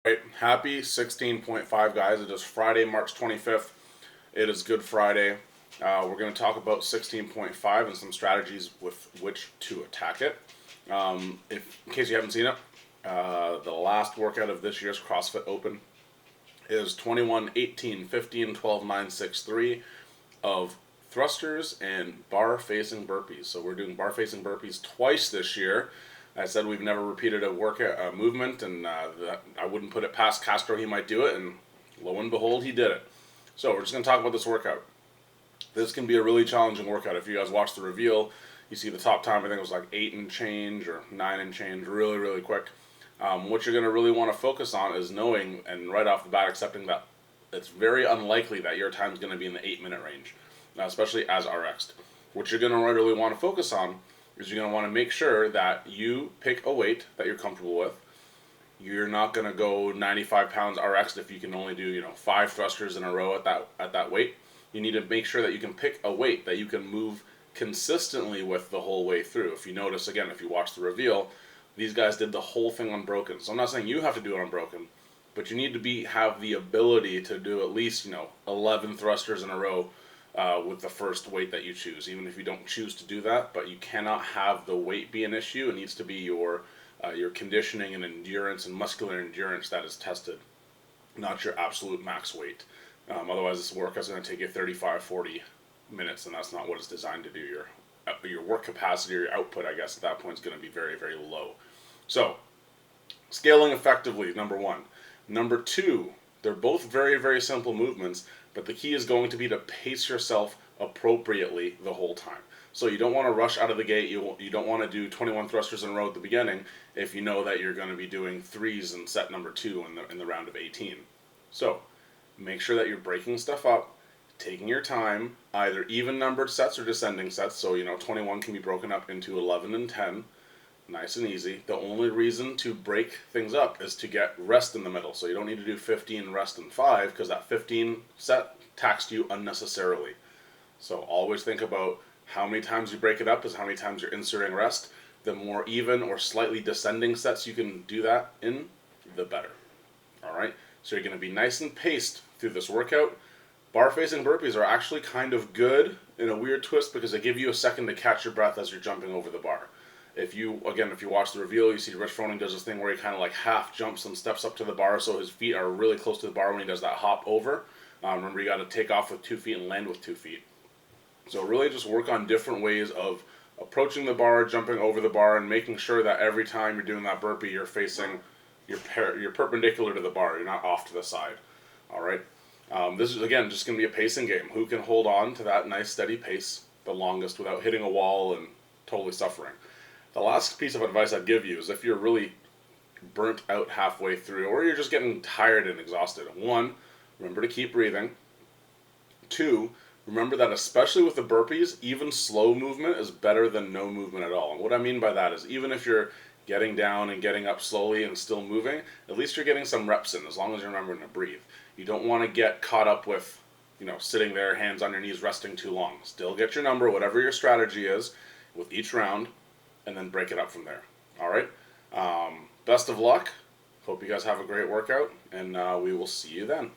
Right, happy 16.5 guys. It is Friday, March 25th. It is Good Friday. We're going to talk about 16.5 and some strategies with which to attack it. In case you haven't seen it, the last workout of this year's CrossFit Open is 21, 18, 15, 12, 9, 6, 3 of thrusters and bar facing burpees. So we're doing bar facing burpees twice this year. I said we've never repeated a workout movement, and that I wouldn't put it past Castro. He might do it, and lo and behold, he did it. So we're just going to talk about this workout. This can be a really challenging workout. If you guys watch the reveal, you see the top time. I think it was like 8 and change or 9 and change, really, really quick. What you're going to really want to focus on is knowing, and right off the bat, accepting that it's very unlikely that your time is going to be in the 8-minute range, especially as RX'd. What you're going to really want to focus on is you're going to want to make sure that you pick a weight that you're comfortable with. You're not going to go 95 pounds RX if you can only do 5 thrusters in a row at that weight. You need to make sure that you can pick a weight that you can move consistently with the whole way through. If you notice, again, if you watch the reveal, these guys did the whole thing unbroken. So I'm not saying you have to do it unbroken, but you need to have the ability to do at least 11 thrusters in a row with the first weight that you choose, even if you don't choose to do that. But you cannot have the weight be an issue. It needs to be your conditioning and endurance and muscular endurance that is tested, not your absolute max weight. Otherwise, this workout's going to take you 35, 40 minutes, and that's not what it's designed to do. Your work capacity or your output, I guess, at that point is going to be very, very low. So, scaling effectively, number one. Number two, they're both very, very simple movements, but the key is going to be to pace yourself appropriately the whole time. So you don't want to rush out of the gate. You don't want to do 21 thrusters in a row at the beginning if you know that you're going to be doing threes in set number 2 in the round of 18. So make sure that you're breaking stuff up, taking your time, either even numbered sets or descending sets. So 21 can be broken up into 11 and 10. Nice and easy. The only reason to break things up is to get rest in the middle. So you don't need to do 15 rest and 5 because that 15 set taxed you unnecessarily. So always think about how many times you break it up is how many times you're inserting rest. The more even or slightly descending sets you can do that in, the better. Alright? So you're going to be nice and paced through this workout. Bar facing burpees are actually kind of good in a weird twist because they give you a second to catch your breath as you're jumping over the bar. If you watch the reveal, you see Rich Froning does this thing where he kind of like half jumps and steps up to the bar, so his feet are really close to the bar when he does that hop over. Remember, you got to take off with 2 feet and land with 2 feet. So really just work on different ways of approaching the bar, jumping over the bar, and making sure that every time you're doing that burpee, you're facing, you're perpendicular to the bar. You're not off to the side. All right. This is, again, just going to be a pacing game. Who can hold on to that nice steady pace the longest without hitting a wall and totally suffering? The last piece of advice I'd give you is if you're really burnt out halfway through or you're just getting tired and exhausted. 1, remember to keep breathing. 2, remember that especially with the burpees, even slow movement is better than no movement at all. And what I mean by that is even if you're getting down and getting up slowly and still moving, at least you're getting some reps in as long as you're remembering to breathe. You don't want to get caught up with, sitting there, hands on your knees, resting too long. Still get your number, whatever your strategy is, with each round, and then break it up from there. All right? Best of luck. Hope you guys have a great workout, and we will see you then.